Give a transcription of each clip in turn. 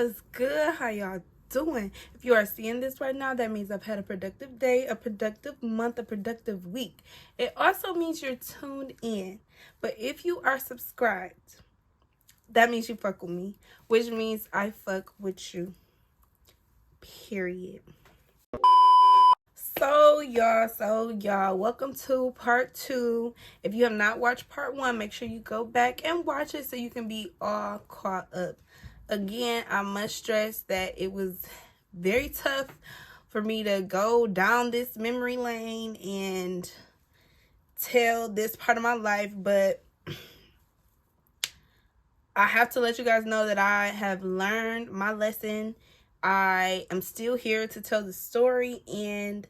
What's good? How y'all doing? If you are seeing this right now, that means I've had a productive day, a productive month, a productive week. It also means you're tuned in. But if you are subscribed, that means you fuck with me, which means I fuck with you. Period. So y'all, welcome to part 2. If you have not watched part 1, make sure you go back and watch it so you can be all caught up. Again, I must stress that it was very tough for me to go down this memory lane and tell this part of my life, but I have to let you guys know that I have learned my lesson. I am still here to tell the story, and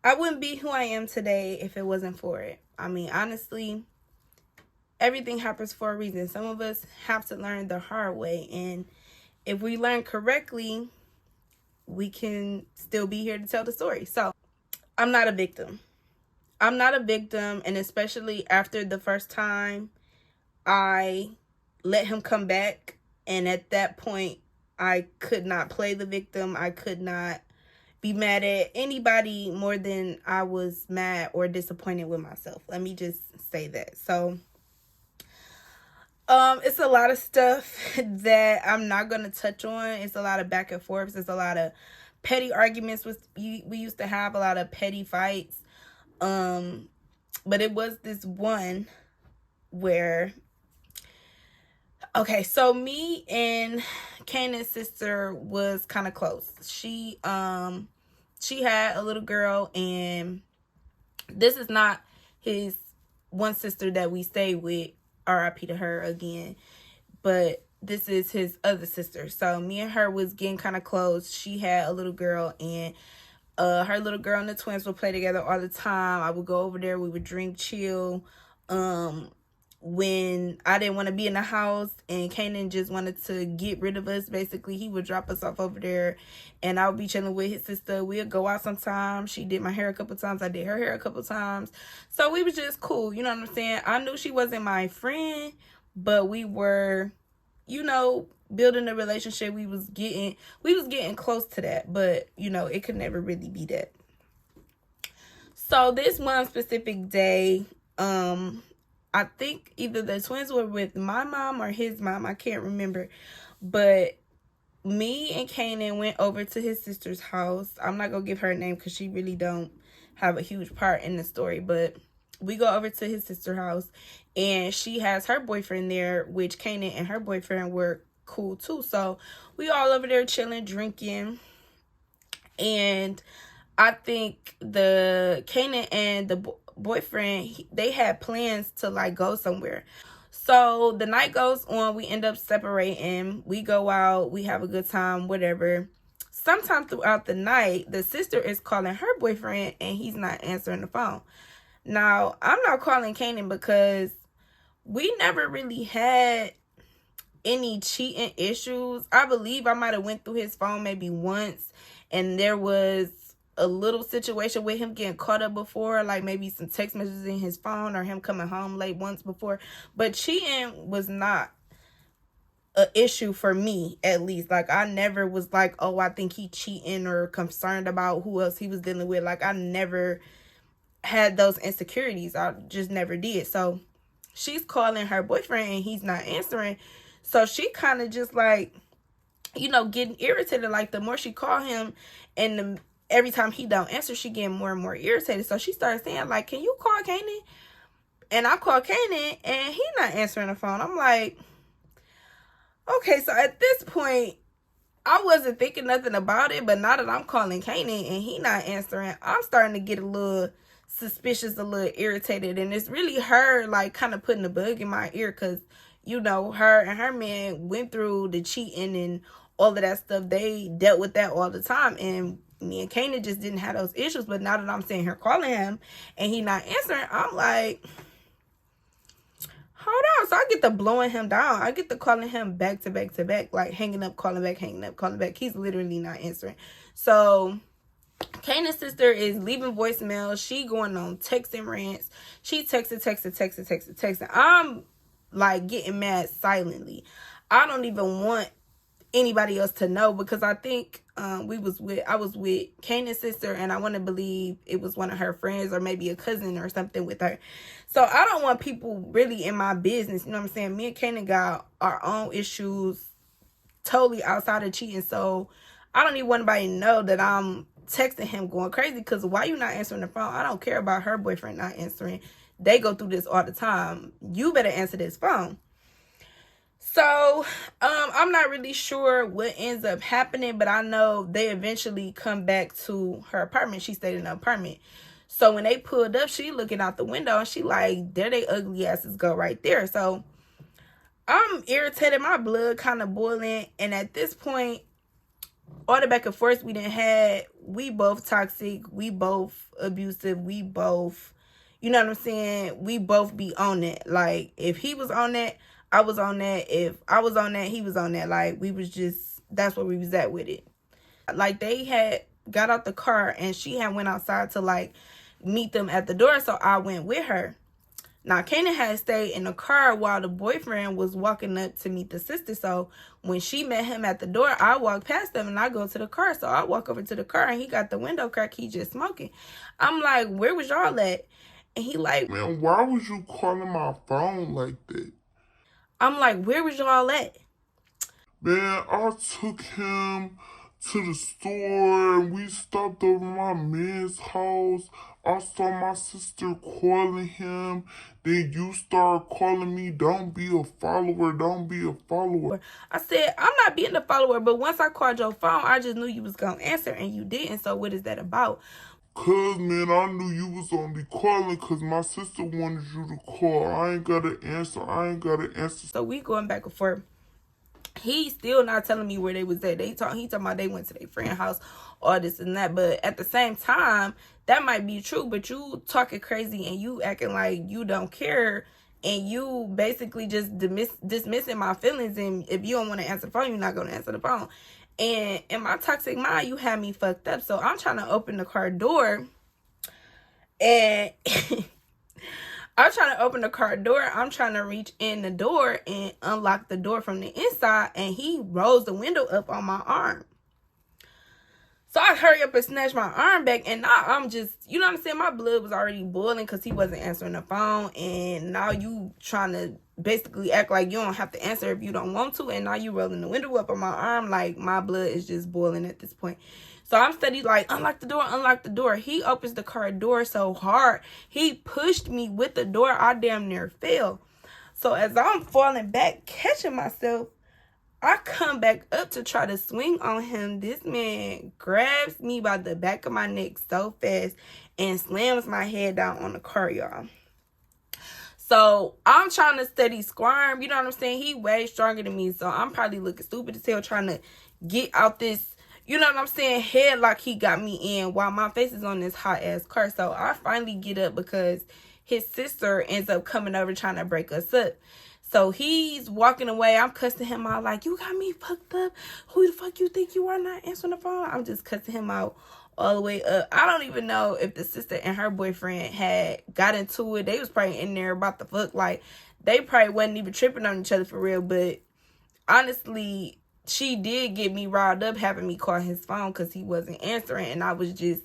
I wouldn't be who I am today if it wasn't for it. I mean, honestly, everything happens for a reason. Some of us have to learn the hard way, and if we learn correctly, we can still be here to tell the story. So, I'm not a victim. I'm not a victim, and especially after the first time I let him come back, and at that point, I could not play the victim. I could not be mad at anybody more than I was mad or disappointed with myself. Let me just say that. So, it's a lot of stuff that I'm not going to touch on. It's a lot of back and forths. It's a lot of petty arguments we used to have, a lot of petty fights. But it was this one where, okay, so me and Kanan's sister was kind of close. She had a little girl, and this is not his one sister that we stay with, RIP to her again, but this is his other sister. So me and her was getting kind of close. She had a little girl, and her little girl and the twins would play together all the time. I would go over there, we would drink, chill. When I didn't want to be in the house and Kanan just wanted to get rid of us, basically, he would drop us off over there, and I would be chilling with his sister. We'd go out sometimes. She did my hair a couple times. I did her hair a couple times. So we was just cool. You know what I'm saying? I knew she wasn't my friend, but we were, building a relationship. We was getting close to that, but, it could never really be that. So this one specific day, I think either the twins were with my mom or his mom. I can't remember. But me and Kanan went over to his sister's house. I'm not going to give her a name because she really don't have a huge part in the story. But we go over to his sister's house, and she has her boyfriend there, which Kanan and her boyfriend were cool too. So we all over there chilling, drinking. And I think the Kanan and the boyfriend, they had plans to go somewhere. So the night goes on, we end up separating, we go out, we have a good time, whatever. Sometime throughout the night, the sister is calling her boyfriend, and he's not answering the phone. Now, I'm not calling Kanan because we never really had any cheating issues. I believe I might have went through his phone maybe once, and there was a little situation with him getting caught up before, like maybe some text messages in his phone or him coming home late once before. But cheating was not an issue for me, at least. I never was like, oh, I think he cheating, or concerned about who else he was dealing with. I never had those insecurities. I just never did. So she's calling her boyfriend, and he's not answering. So she kind of just getting irritated. The more she called him, and every time he don't answer, she getting more and more irritated. So she started saying, can you call Kanan? And I call Kanan, and he not answering the phone. I'm like, okay, so at this point, I wasn't thinking nothing about it, but now that I'm calling Kanan and he not answering, I'm starting to get a little suspicious, a little irritated. And it's really her, kind of putting a bug in my ear, because, her and her man went through the cheating and all of that stuff. They dealt with that all the time, and me and Kanan just didn't have those issues. But now that I'm sitting here calling him and he not answering, I'm like, hold on. So I get to blowing him down. I get to calling him back to back to back, hanging up, calling back, hanging up, calling back. He's literally not answering. So Kanan's sister is leaving voicemails. She going on texting rants. She texting. I'm getting mad silently. I don't even want anybody else to know, because I think I was with Kanan's sister, and I want to believe it was one of her friends or maybe a cousin or something with her. So I don't want people really in my business. You know what I'm saying? Me and Kanan got our own issues totally outside of cheating. So I don't even want anybody to know that I'm texting him going crazy, because why you not answering the phone? I don't care about her boyfriend not answering. They go through this all the time. You better answer this phone. So, I'm not really sure what ends up happening, but I know they eventually come back to her apartment. She stayed in the apartment. So when they pulled up, she looking out the window and she like, there they ugly asses go right there. So I'm irritated. My blood kind of boiling. And at this point, all the back and forth we done had, we both toxic. We both abusive. We both, you know what I'm saying? We both be on it. Like, if he was on that, I was on that. If I was on that, he was on that. Like, we was just, that's where we was at with it. Like, they had got out the car and she had went outside to like meet them at the door. So I went with her. Now, Kanan had stayed in the car while the boyfriend was walking up to meet the sister. So when she met him at the door, I walked past them and I go to the car. So I walk over to the car and he got the window crack. He just smoking. I'm like, where was y'all at? And he like, man, why was you calling my phone like that? I'm like, where was y'all at? Man, I took him to the store and we stopped over my man's house. I saw my sister calling him. Then you start calling me, don't be a follower, don't be a follower. I said, I'm not being a follower, but once I called your phone, I just knew you was going to answer and you didn't. So what is that about? Cause, man, I knew you was only calling cause my sister wanted you to call. I ain't gotta answer. So we going back and forth. He's still not telling me where they was at. He talking about they went to their friend's house, all this and that. But at the same time, that might be true. But you talking crazy and you acting like you don't care. And you basically just dismissing my feelings. And if you don't want to answer the phone, you're not going to answer the phone. And in my toxic mind, you had me fucked up. So I'm trying to open the car door. And I'm trying to open the car door. I'm trying to reach in the door and unlock the door from the inside. And he rolls the window up on my arm. So I hurry up and snatch my arm back. And now I'm just, you know what I'm saying? My blood was already boiling because he wasn't answering the phone. And now you trying to basically act like you don't have to answer if you don't want to. And now you rolling the window up on my arm. Like, my blood is just boiling at this point. So I'm steady like, unlock the door, unlock the door. He opens the car door so hard. He pushed me with the door. I damn near fell. So as I'm falling back, catching myself, I come back up to try to swing on him. This man grabs me by the back of my neck so fast and slams my head down on the car, y'all. So I'm trying to steady squirm. You know what I'm saying? He way stronger than me. So I'm probably looking stupid as hell trying to get out this, you know what I'm saying, headlock he got me in while my face is on this hot ass car. So I finally get up because his sister ends up coming over trying to break us up. So he's walking away. I'm cussing him out like, you got me fucked up. Who the fuck you think you are, not answering the phone? I'm just cussing him out all the way up. I don't even know if the sister and her boyfriend had got into it. They was probably in there about the fuck. Like, they probably wasn't even tripping on each other for real. But honestly, she did get me riled up having me call his phone because he wasn't answering. And I was just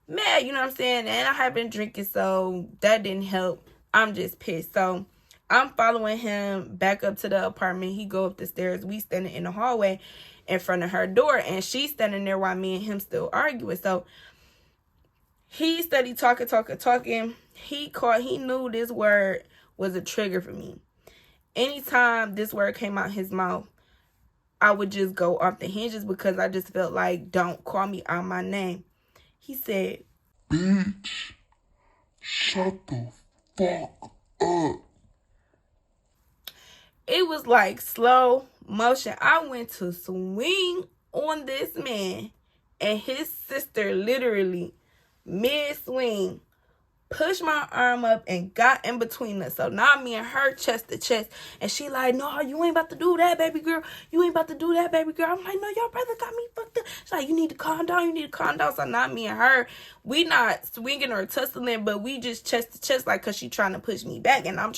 mad, you know what I'm saying? And I had been drinking, so that didn't help. I'm just pissed. So I'm following him back up to the apartment. He go up the stairs. We standing in the hallway in front of her door. And she's standing there while me and him still arguing. So he steady talking. He knew this word was a trigger for me. Anytime this word came out his mouth, I would just go off the hinges because I just felt like, don't call me out my name. He said, bitch, shut the fuck up. It was like slow motion. I went to swing on this man and his sister literally mid-swing pushed my arm up and got in between us. So now me and her chest to chest. And she like, no, you ain't about to do that, baby girl. You ain't about to do that, baby girl. I'm like, no, your brother got me fucked up. She's like, you need to calm down. You need to calm down. So now me and her, we not swinging or tussling, but we just chest to chest, like, because she trying to push me back. And I'm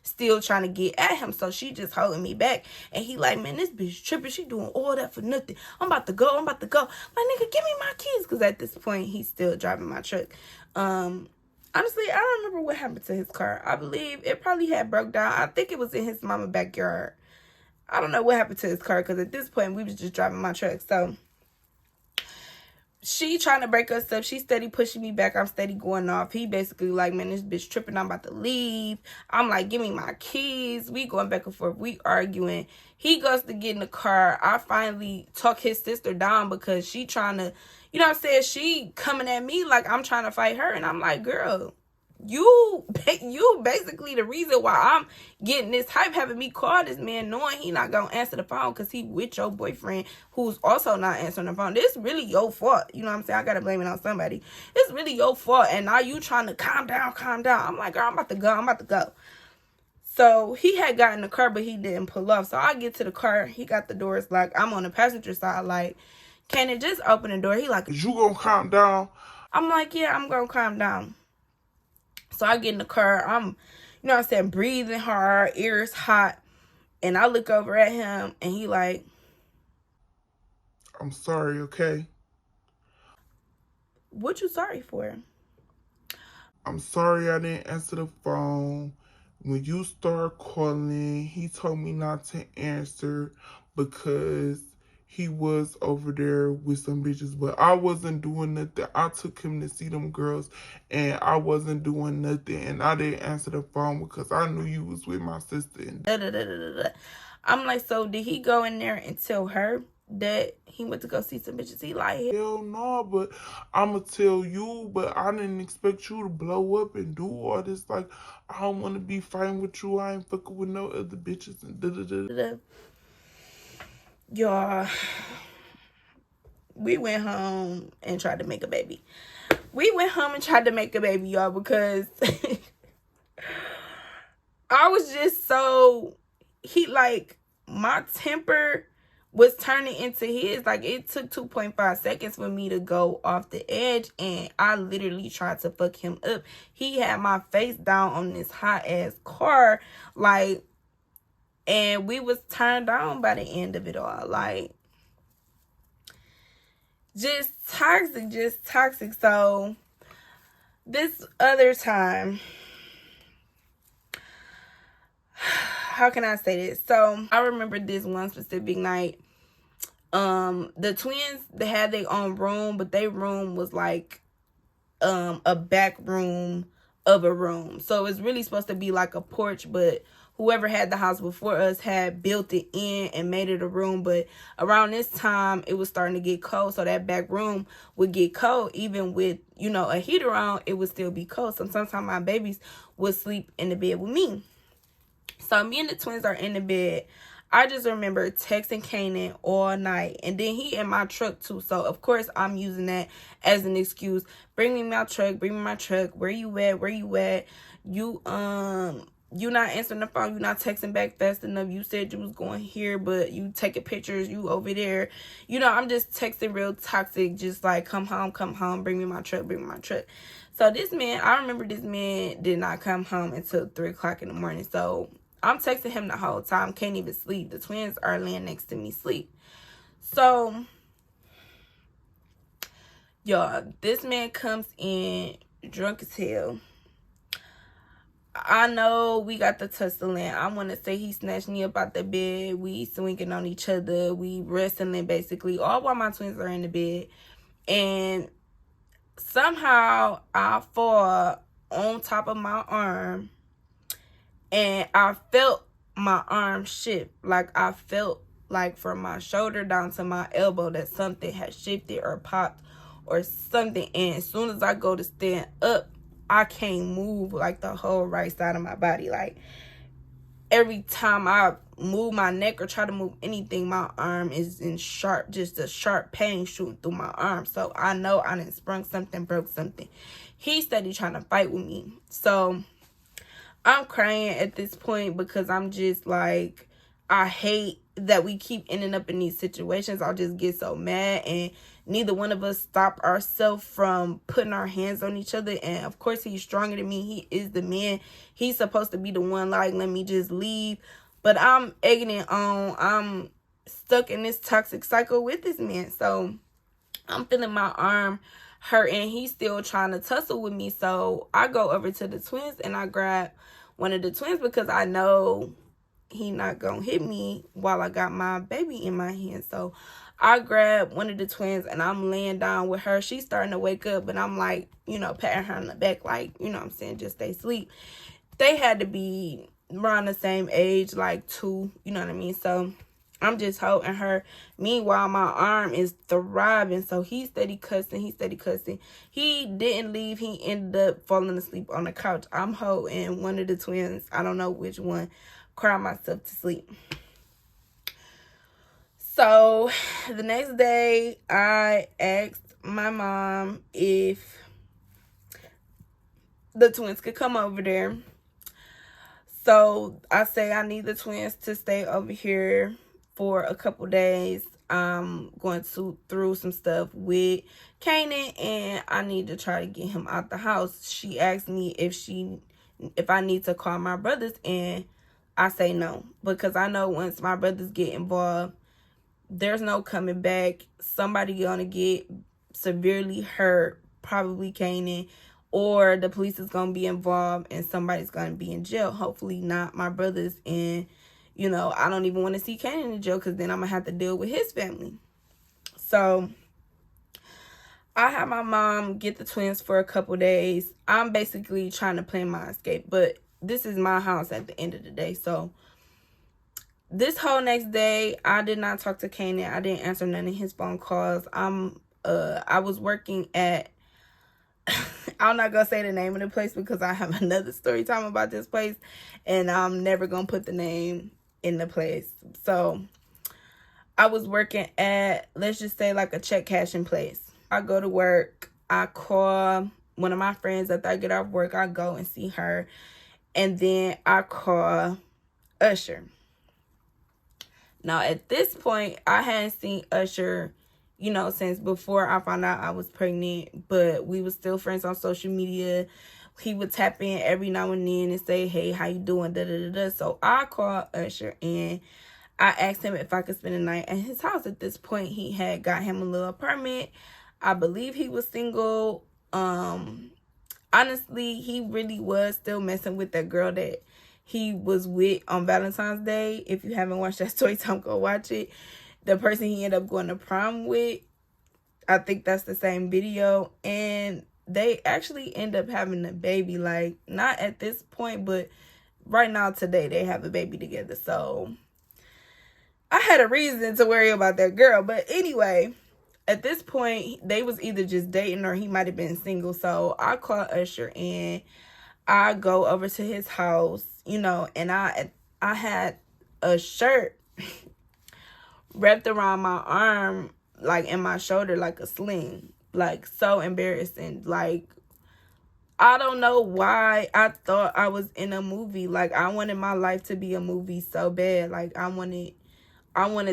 still trying to get at him. So she just holding me back. And he like, man, this bitch tripping. She doing all that for nothing. I'm about to go. My nigga, give me my keys. Because at this point, he's still driving my truck. Honestly, I don't remember what happened to his car. I believe it probably had broke down. I think it was in his mama's backyard. I don't know what happened to his car because at this point, we was just driving my truck. So, she trying to break us up. She steady pushing me back. I'm steady going off. He basically like, man, this bitch tripping. I'm about to leave. I'm like, give me my keys. We going back and forth. We arguing. He goes to get in the car. I finally talk his sister down because she trying to, you know what I'm saying? She coming at me like I'm trying to fight her. And I'm like, girl, you basically the reason why I'm getting this hype, having me call this man knowing he not gonna answer the phone because he with your boyfriend who's also not answering the phone. This really your fault. You know what I'm saying? I gotta blame it on somebody. It's really your fault. And now you trying to calm down. I'm like, girl, I'm about to go. So he had gotten the car, but he didn't pull up. So I get to the car. He got the doors locked. I'm on the passenger side like, Kanan, just open the door. He like, Is you gonna calm down? I'm like, yeah, I'm gonna calm down. So I get in the car. I'm, you know what I'm saying, breathing hard, ears hot. And I look over at him and he like, I'm sorry, okay? what you sorry for? I'm sorry I didn't answer the phone. When you start calling, he told me not to answer because he was over there with some bitches, but I wasn't doing nothing. I took him to see them girls, and I wasn't doing nothing, and I didn't answer the phone because I knew you was with my sister. And I'm like, so did he go in there and tell her that he went to go see some bitches? He like, hell no, but I'ma tell you, but I didn't expect you to blow up and do all this. Like, I don't want to be fighting with you. I ain't fucking with no other bitches and da-da-da. Y'all, we went home and tried to make a baby. Y'all, because I was just so, my temper was turning into his. Like, it took 2.5 seconds for me to go off the edge, and I literally tried to fuck him up. He had my face down on this hot ass car, like, and we was turned on by the end of it all. Like, just toxic. So, this other time, how can I say this? So, I remember this one specific night. The twins, they had their own room, but their room was like a back room of a room. So, it's really supposed to be like a porch, but whoever had the house before us had built it in and made it a room. But around this time, it was starting to get cold. So that back room would get cold. Even with, you know, a heater on, it would still be cold. So sometimes my babies would sleep in the bed with me. So me and the twins are in the bed. I just remember texting Kanan all night. And then he in my truck too. So, of course, I'm using that as an excuse. Bring me my truck. Where you at? You not answering the phone. You not texting back fast enough. You said you was going here, but you taking pictures. You over there. You know, I'm just texting real toxic. Just like, come home. Bring me my truck. So this man, I remember this man did not come home until 3 o'clock in the morning. So I'm texting him the whole time. Can't even sleep. The twins are laying next to me sleep. So, y'all, this man comes in drunk as hell. I know we got the tussling. I want to say he snatched me up out the bed. We swinging on each other. We wrestling, basically, all while my twins are in the bed. And somehow I fall on top of my arm. And I felt my arm shift. Like, I felt like from my shoulder down to my elbow that something had shifted or popped or something. And as soon as I go to stand up, I can't move, like, the whole right side of my body. Like, every time I move my neck or try to move anything, my arm is in sharp, just a sharp pain shooting through my arm. So I know I done sprung something, broke something. He steady trying to fight with me. So I'm crying at this point because I'm just like, I hate that we keep ending up in these situations. I'll just get so mad, and neither one of us stop ourselves from putting our hands on each other. And of course, he's stronger than me. He is the man. He's supposed to be the one, like, let me just leave. But I'm egging it on. I'm stuck in this toxic cycle with this man. So I'm feeling my arm hurt, and he's still trying to tussle with me. So I go over to the twins and I grab one of the twins because I know he not gonna hit me while I got my baby in my hand. So I grab one of the twins and I'm laying down with her. She's starting to wake up, but I'm like, you know, patting her on the back, like, you know what I'm saying, just stay asleep. They had to be around the same age, like 2, you know what I mean? So I'm just holding her. Meanwhile, my arm is throbbing. So he's steady cussing. He didn't leave. He ended up falling asleep on the couch. I'm holding one of the twins. I don't know which one. Crying myself to sleep. So the next day, I asked my mom if the twins could come over there. So I say I need the twins to stay over here for a couple days. I'm going through some stuff with Kanan, and I need to try to get him out the house. She asked me if I need to call my brothers, and I say no, because I know once my brothers get involved, there's no coming back. Somebody gonna get severely hurt, probably Kanan, or the police is gonna be involved and somebody's gonna be in jail. Hopefully not my brothers. And you know, I don't even want to see Kanan in jail, because then I'm gonna have to deal with his family. So I have my mom get the twins for a couple days. I'm basically trying to plan my escape, but this is my house at the end of the day. So this whole next day, I did not talk to Kanan. I didn't answer none of his phone calls. I was working at I'm not gonna say the name of the place because I have another story time about this place, and I'm never gonna put the name in the place. So I was working at, let's just say, like a check cashing place. I go to work, I call one of my friends after I get off work. I go and see her, and then I call Usher. Now at this point, I hadn't seen Usher, you know, since before I found out I was pregnant, but we were still friends on social media. He would tap in every now and then and say, hey, how you doing, da da da da. So I called Usher and I asked him if I could spend the night at his house. At this point, he had got him a little apartment. I believe he was single. Honestly, he really was still messing with that girl that he was with on Valentine's Day. If you haven't watched that story time, go watch it. The person he ended up going to prom with, I think that's the same video. And they actually end up having a baby. Like, not at this point, but right now, today, they have a baby together. So I had a reason to worry about that girl. But anyway, at this point, they was either just dating or he might have been single. So I called Usher and I go over to his house, you know, and I had a shirt wrapped around my arm, like in my shoulder, like a sling. Like, so embarrassing. Like, I don't know why I thought I was in a movie. Like, I wanted my life to be a movie so bad. Like, I wanted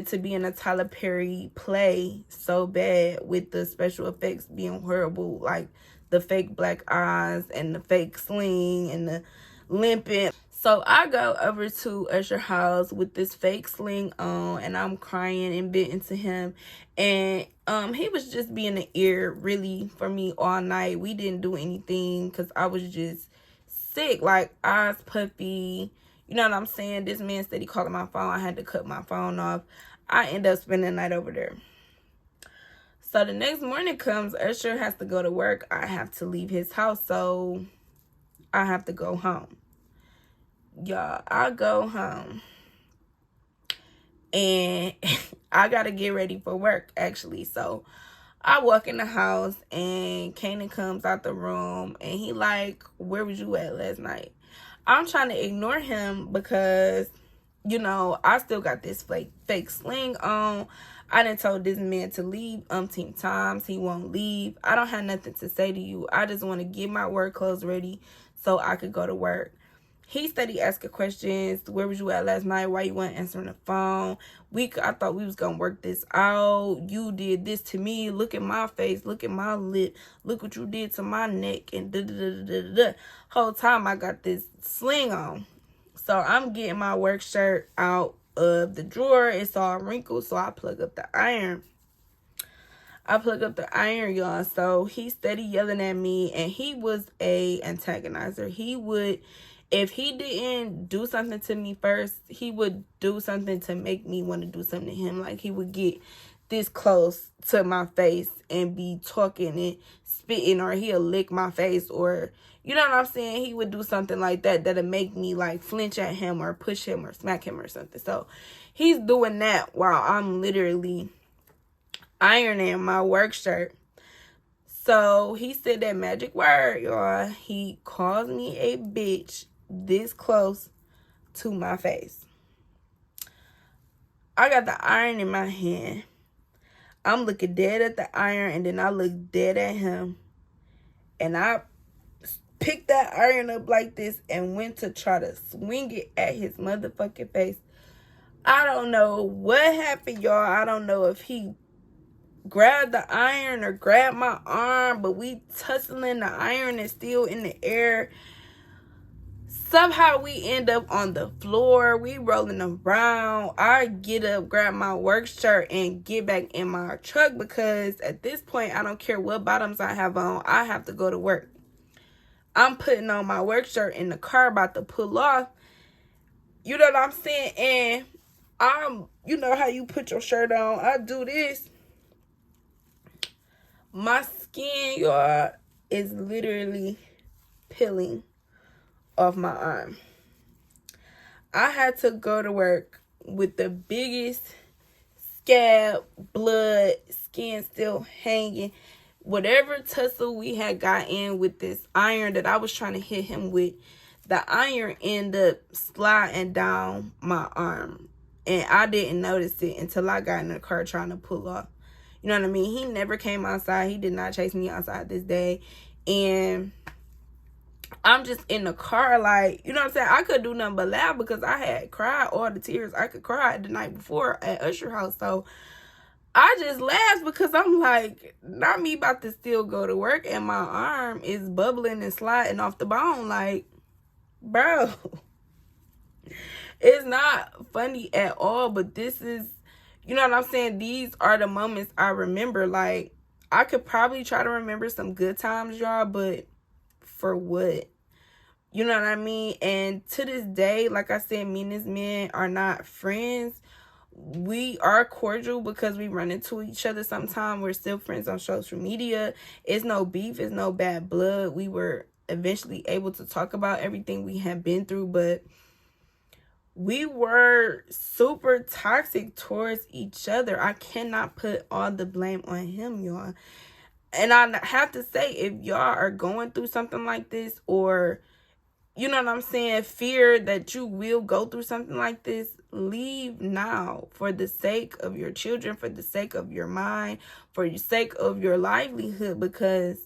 to be in a Tyler Perry play so bad, with the special effects being horrible. Like, the fake black eyes and the fake sling and the limping. So I go over to Usher's house with this fake sling on, and I'm crying and bitten to him. And he was just being an ear, really, for me all night. We didn't do anything because I was just sick, like eyes puffy. You know what I'm saying? This man said he called my phone. I had to cut my phone off. I end up spending the night over there. So the next morning comes, Usher has to go to work. I have to leave his house, so I have to go home. Y'all, I go home. And I got to get ready for work, actually. So I walk in the house, and Kanan comes out the room, and he like, where was you at last night? I'm trying to ignore him because you know, I still got this fake sling on. I done told this man to leave umpteen times. He won't leave. I don't have nothing to say to you. I just want to get my work clothes ready so I could go to work. He steady asking questions. Where was you at last night? Why you weren't answering the phone? I thought we was gonna work this out. You did this to me. Look at my face. Look at my lip. Look what you did to my neck. And da da da da da da. Whole time I got this sling on. So I'm getting my work shirt out of the drawer. It's all wrinkled. So I plug up the iron. Y'all. So he steady yelling at me, and he was a antagonizer. He would, if he didn't do something to me first, he would do something to make me want to do something to him. Like, he would get this close to my face and be talking and spitting, or he'll lick my face, or, you know what I'm saying? He would do something like that that'll make me like flinch at him or push him or smack him or something. So he's doing that while I'm literally ironing my work shirt. So he said that magic word, y'all. He calls me a bitch this close to my face. I got the iron in my hand. I'm looking dead at the iron, and then I look dead at him. And I picked that iron up like this and went to try to swing it at his motherfucking face. I don't know what happened, y'all. I don't know if he grabbed the iron or grabbed my arm, but we tussling. The iron is still in the air. Somehow we end up on the floor. We rolling around. I get up, grab my work shirt, and get back in my truck, because at this point, I don't care what bottoms I have on. I have to go to work. I'm putting on my work shirt in the car, about to pull off. You know what I'm saying? And you know how you put your shirt on. I do this. My skin, y'all, is literally peeling off my arm. I had to go to work with the biggest scab, blood, skin still hanging. Whatever tussle we had got in with this iron that I was trying to hit him with, the iron ended up sliding down my arm. And I didn't notice it until I got in the car trying to pull off. You know what I mean? He never came outside. He did not chase me outside this day. And I'm just in the car, like, you know what I'm saying? I couldn't do nothing but laugh, because I had cried all the tears I could cry the night before at Usher house. So I just laughed, because I'm like, not me about to still go to work and my arm is bubbling and sliding off the bone. Like, bro, it's not funny at all. But this is, you know what I'm saying? These are the moments I remember. Like, I could probably try to remember some good times, y'all, but for what? You know what I mean? And to this day, like I said, me and this man are not friends. We are cordial because we run into each other sometimes. We're still friends on social media. It's no beef. It's no bad blood. We were eventually able to talk about everything we had been through, but we were super toxic towards each other. I cannot put all the blame on him, y'all. And I have to say, if y'all are going through something like this, or, you know what I'm saying, fear that you will go through something like this, leave now, for the sake of your children, for the sake of your mind, for the sake of your livelihood, because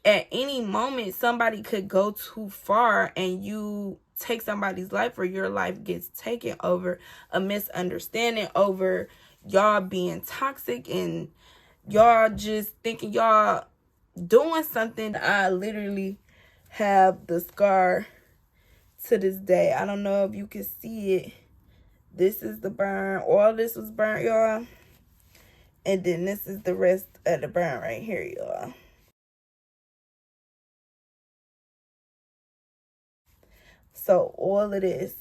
at any moment somebody could go too far and you take somebody's life, or your life gets taken over a misunderstanding, over y'all being toxic and y'all just thinking y'all doing something. I literally have the scar to this day. I don't know if you can see it. This is the burn. All this was burnt, y'all. And then this is the rest of the burn right here, y'all. So all of this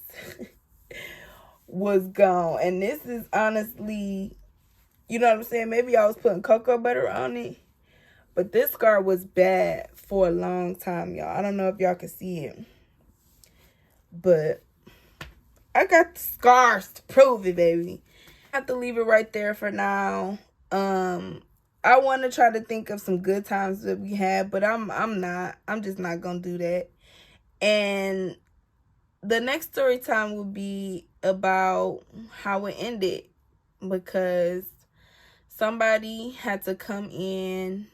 was gone. And this is honestly, you know what I'm saying? Maybe I was putting cocoa butter on it. But this scar was bad for a long time, y'all. I don't know if y'all can see it. But I got the scars to prove it, baby. I have to leave it right there for now. I want to try to think of some good times that we had, but I'm just not gonna do that. And the next story time will be about how it ended, because somebody had to come in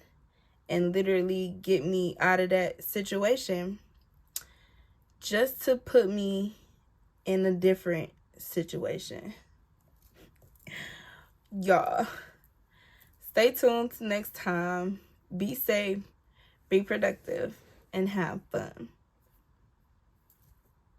and literally get me out of that situation just to put me in a different situation. Y'all, stay tuned next time. Be safe, be productive, and have fun.